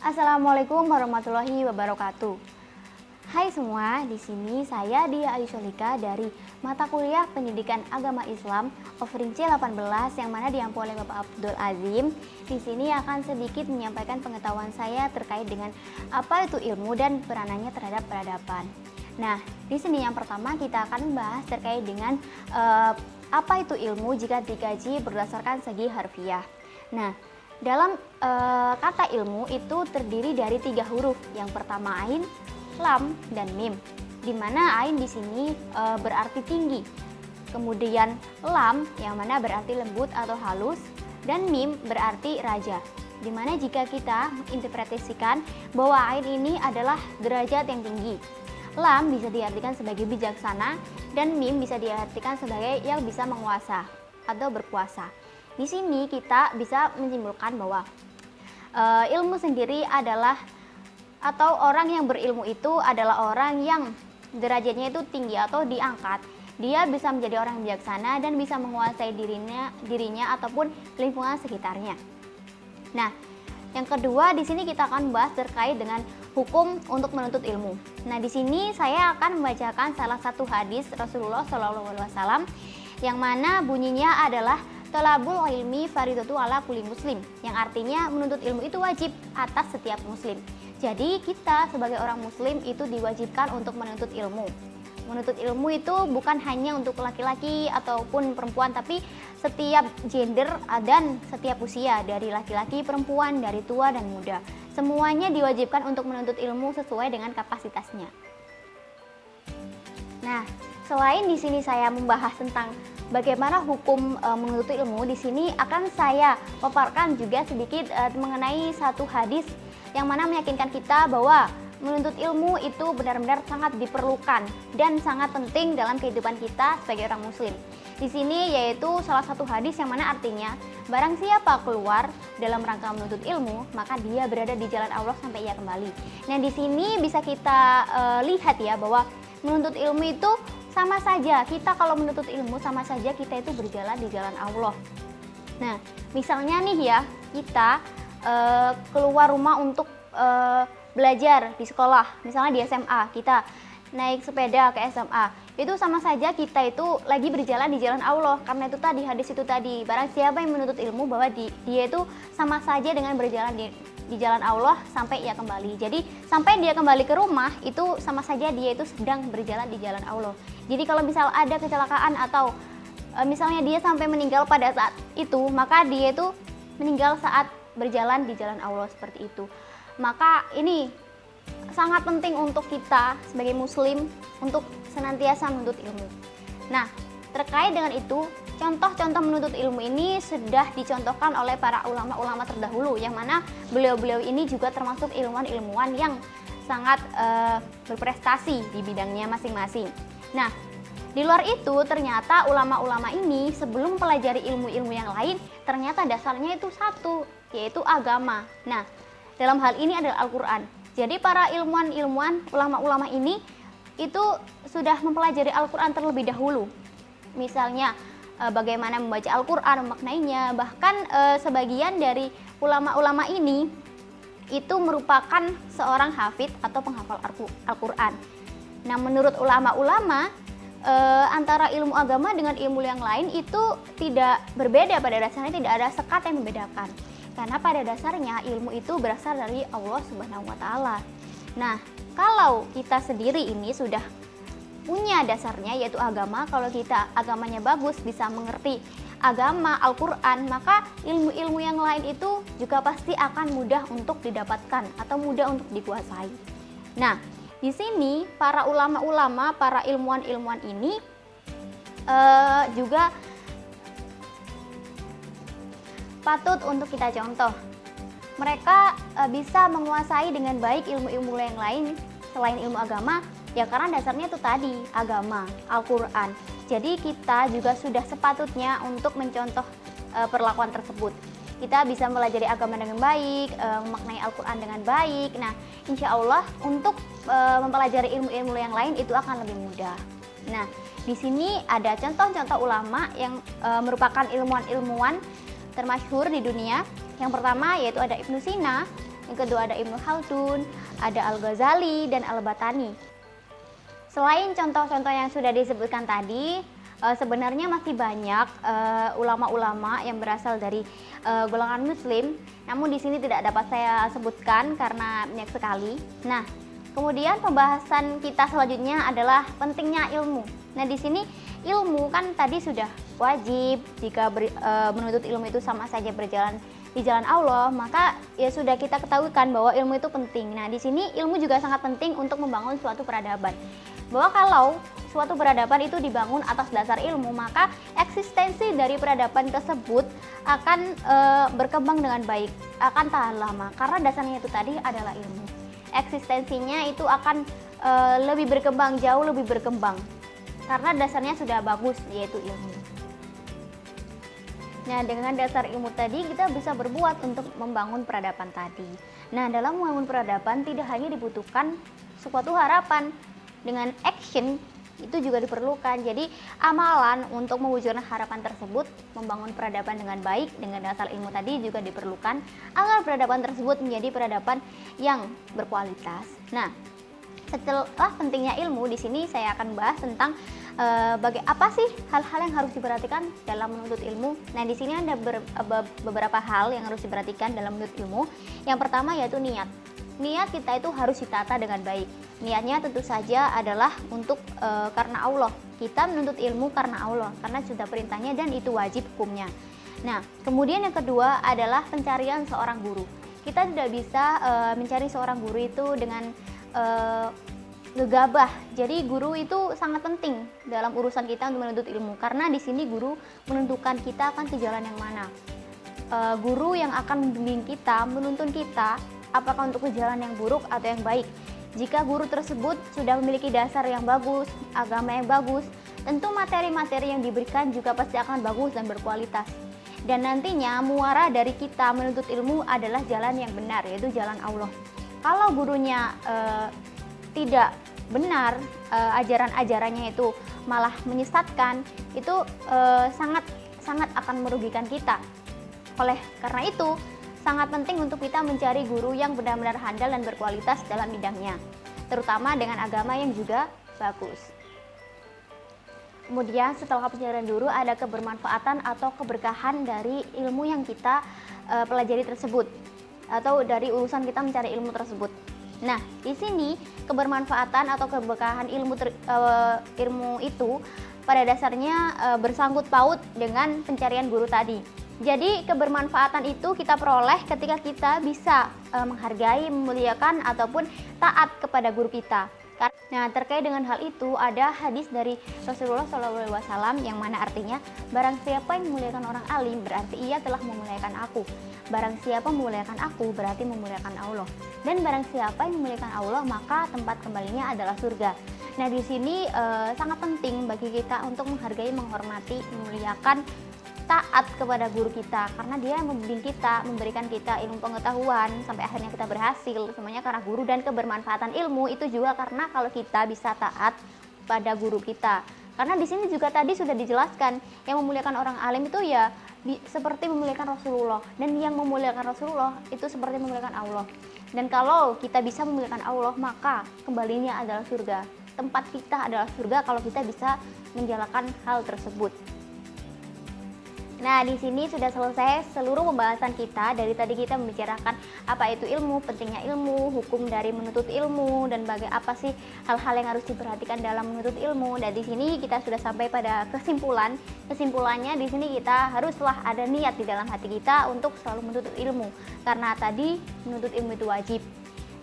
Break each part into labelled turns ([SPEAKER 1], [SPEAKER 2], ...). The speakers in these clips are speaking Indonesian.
[SPEAKER 1] Assalamualaikum warahmatullahi wabarakatuh. Hai semua, di sini saya Dia Ayusolika dari mata kuliah Pendidikan Agama Islam offering C18 yang mana diampu oleh Bapak Abdul Azim. Di sini akan sedikit menyampaikan pengetahuan saya terkait dengan apa itu ilmu dan peranannya terhadap peradaban. Nah, di sini yang pertama kita akan membahas terkait dengan apa itu ilmu jika dikaji berdasarkan segi harfiah. Nah, dalam kata ilmu itu terdiri dari 3 huruf. Yang pertama ain, lam, dan mim. Di mana ain di sini berarti tinggi. Kemudian lam yang mana berarti lembut atau halus, dan mim berarti raja. Di mana jika kita menginterpretasikan bahwa ain ini adalah derajat yang tinggi. Lam bisa diartikan sebagai bijaksana dan mim bisa diartikan sebagai yang bisa menguasa atau berkuasa. Di sini kita bisa menyimpulkan bahwa ilmu sendiri adalah atau orang yang berilmu itu adalah orang yang derajatnya itu tinggi atau diangkat. Dia bisa menjadi orang bijaksana dan bisa menguasai dirinya ataupun lingkungan sekitarnya. Nah, yang kedua di sini kita akan bahas terkait dengan hukum untuk menuntut ilmu. Nah, di sini saya akan membacakan salah satu hadis Rasulullah SAW yang mana bunyinya adalah Thalabul ilmi faridatu ala kulli muslim, yang artinya menuntut ilmu itu wajib atas setiap muslim. Jadi kita sebagai orang muslim itu diwajibkan untuk menuntut ilmu. Menuntut ilmu itu bukan hanya untuk laki-laki ataupun perempuan, tapi setiap gender dan setiap usia, dari laki-laki, perempuan, dari tua dan muda. Semuanya diwajibkan untuk menuntut ilmu sesuai dengan kapasitasnya. Nah, selain di sini saya membahas tentang bagaimana hukum menuntut ilmu, di sini akan saya paparkan juga sedikit mengenai satu hadis yang mana meyakinkan kita bahwa menuntut ilmu itu benar-benar sangat diperlukan dan sangat penting dalam kehidupan kita sebagai orang muslim. Di sini yaitu salah satu hadis yang mana artinya barang siapa keluar dalam rangka menuntut ilmu, maka dia berada di jalan Allah sampai ia kembali. Nah, di sini bisa kita lihat ya bahwa menuntut ilmu itu sama saja, kita kalau menuntut ilmu sama saja kita itu berjalan di jalan Allah. Nah, misalnya nih ya, kita keluar rumah untuk belajar di sekolah, misalnya di SMA, kita naik sepeda ke SMA, itu sama saja kita itu lagi berjalan di jalan Allah. Karena itu tadi, hadis itu tadi, barang siapa yang menuntut ilmu bahwa dia itu sama saja dengan berjalan di jalan Allah sampai ia kembali. Jadi sampai dia kembali ke rumah itu sama saja dia itu sedang berjalan di jalan Allah. Jadi kalau misal ada kecelakaan atau misalnya dia sampai meninggal pada saat itu, maka dia itu meninggal saat berjalan di jalan Allah seperti itu. Maka ini sangat penting untuk kita sebagai muslim untuk senantiasa menuntut ilmu. Nah, terkait dengan itu, contoh-contoh menuntut ilmu ini sudah dicontohkan oleh para ulama-ulama terdahulu, yang mana beliau-beliau ini juga termasuk ilmuwan-ilmuwan yang sangat berprestasi di bidangnya masing-masing. Nah, di luar itu ternyata ulama-ulama ini sebelum mempelajari ilmu-ilmu yang lain, ternyata dasarnya itu satu, yaitu agama. Nah, dalam hal ini adalah Al-Quran. Jadi para ilmuwan-ilmuwan, ulama-ulama ini itu sudah mempelajari Al-Quran terlebih dahulu. Misalnya bagaimana membaca Al-Quran, memaknainya. Bahkan sebagian dari ulama-ulama ini itu merupakan seorang hafid atau penghafal Al-Quran. Nah, menurut ulama-ulama, antara ilmu agama dengan ilmu yang lain itu tidak berbeda, pada dasarnya tidak ada sekat yang membedakan. Karena pada dasarnya ilmu itu berasal dari Allah Subhanahu wa Ta'ala. Nah, kalau kita sendiri ini sudah punya dasarnya yaitu agama, kalau kita agamanya bagus, bisa mengerti agama Al-Quran, maka ilmu-ilmu yang lain itu juga pasti akan mudah untuk didapatkan atau mudah untuk dikuasai. Nah, di sini para ulama-ulama, para ilmuwan-ilmuwan ini juga patut untuk kita contoh. Mereka bisa menguasai dengan baik ilmu-ilmu yang lain selain ilmu agama, ya karena dasarnya itu tadi, agama, Al-Quran. Jadi kita juga sudah sepatutnya untuk mencontoh perlakuan tersebut. Kita bisa mempelajari agama dengan baik, memaknai Al-Quran dengan baik. Nah, insya Allah untuk mempelajari ilmu-ilmu yang lain itu akan lebih mudah. Nah, di sini ada contoh-contoh ulama yang merupakan ilmuwan-ilmuwan termasyhur di dunia. Yang pertama yaitu ada Ibnu Sina, yang kedua ada Ibnu Khaldun, ada Al-Ghazali, dan Al-Batani. Selain contoh-contoh yang sudah disebutkan tadi, sebenarnya masih banyak ulama-ulama yang berasal dari golongan muslim, namun di sini tidak dapat saya sebutkan karena banyak sekali. Nah, kemudian pembahasan kita selanjutnya adalah pentingnya ilmu. Nah, di sini ilmu kan tadi sudah wajib, jika menuntut ilmu itu sama saja berjalan di jalan Allah, maka ya sudah kita ketahuikan bahwa ilmu itu penting. Nah, di sini ilmu juga sangat penting untuk membangun suatu peradaban. Bahwa kalau suatu peradaban itu dibangun atas dasar ilmu, maka eksistensi dari peradaban tersebut akan berkembang dengan baik, akan tahan lama, karena dasarnya itu tadi adalah ilmu. Eksistensinya itu akan lebih berkembang, jauh lebih berkembang, karena dasarnya sudah bagus, yaitu ilmu. Nah, dengan dasar ilmu tadi kita bisa berbuat untuk membangun peradaban tadi. Nah, dalam membangun peradaban tidak hanya dibutuhkan suatu harapan, dengan action itu juga diperlukan. Jadi amalan untuk mewujudkan harapan tersebut, membangun peradaban dengan baik dengan dasar ilmu tadi juga diperlukan agar peradaban tersebut menjadi peradaban yang berkualitas. Nah, setelah pentingnya ilmu, di sini saya akan bahas tentang apa sih hal-hal yang harus diperhatikan dalam menuntut ilmu. Nah, di sini ada beberapa hal yang harus diperhatikan dalam menuntut ilmu. Yang pertama yaitu niat. Niat kita itu harus ditata dengan baik. Niatnya tentu saja adalah untuk karena Allah. Kita menuntut ilmu karena Allah, karena sudah perintahnya dan itu wajib hukumnya. Nah, kemudian yang kedua adalah pencarian seorang guru. Kita tidak bisa mencari seorang guru itu dengan gegabah. Jadi guru itu sangat penting dalam urusan kita untuk menuntut ilmu, karena di sini guru menentukan kita akan ke jalan yang mana. Guru yang akan membimbing kita, menuntun kita apakah untuk ke jalan yang buruk atau yang baik. Jika guru tersebut sudah memiliki dasar yang bagus, agama yang bagus, tentu materi-materi yang diberikan juga pasti akan bagus dan berkualitas. Dan nantinya muara dari kita menuntut ilmu adalah jalan yang benar, yaitu jalan Allah. Kalau gurunya tidak benar, ajaran-ajarannya itu malah menyesatkan, itu sangat akan merugikan kita. Oleh karena itu, sangat penting untuk kita mencari guru yang benar-benar handal dan berkualitas dalam bidangnya, terutama dengan agama yang juga bagus. Kemudian setelah pencarian guru, ada kebermanfaatan atau keberkahan dari ilmu yang kita pelajari tersebut, atau dari urusan kita mencari ilmu tersebut. Nah, di sini kebermanfaatan atau keberkahan ilmu itu pada dasarnya bersangkut paut dengan pencarian guru tadi. Jadi kebermanfaatan itu kita peroleh ketika kita bisa menghargai, memuliakan ataupun taat kepada guru kita. Nah, terkait dengan hal itu ada hadis dari Rasulullah SAW yang mana artinya, barang siapa yang memuliakan orang alim berarti ia telah memuliakan aku. Barang siapa memuliakan aku berarti memuliakan Allah. Dan barang siapa yang memuliakan Allah maka tempat kembalinya adalah surga. Nah, di sini sangat penting bagi kita untuk menghargai, menghormati, memuliakan, taat kepada guru kita, karena dia yang membimbing kita, memberikan kita ilmu pengetahuan sampai akhirnya kita berhasil, semuanya karena guru. Dan kebermanfaatan ilmu itu juga karena kalau kita bisa taat pada guru kita, karena di sini juga tadi sudah dijelaskan yang memuliakan orang alim itu ya seperti memuliakan Rasulullah, dan yang memuliakan Rasulullah itu seperti memuliakan Allah. Dan kalau kita bisa memuliakan Allah maka kembalinya adalah surga, tempat kita adalah surga kalau kita bisa menjalankan hal tersebut. Nah, di sini sudah selesai seluruh pembahasan kita. Dari tadi kita membicarakan apa itu ilmu, pentingnya ilmu, hukum dari menuntut ilmu, dan apa sih hal-hal yang harus diperhatikan dalam menuntut ilmu. Dan di sini kita sudah sampai pada kesimpulan. Kesimpulannya di sini kita haruslah ada niat di dalam hati kita untuk selalu menuntut ilmu. Karena tadi menuntut ilmu itu wajib.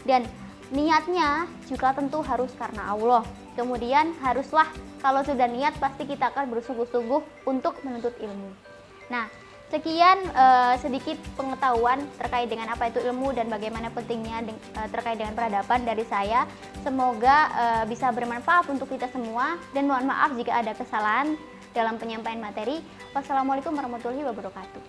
[SPEAKER 1] Dan niatnya juga tentu harus karena Allah. Kemudian haruslah kalau sudah niat pasti kita akan bersungguh-sungguh untuk menuntut ilmu. Nah, sekian sedikit pengetahuan terkait dengan apa itu ilmu dan bagaimana pentingnya terkait dengan peradaban dari saya. Semoga bisa bermanfaat untuk kita semua, dan mohon maaf jika ada kesalahan dalam penyampaian materi. Wassalamualaikum warahmatullahi wabarakatuh.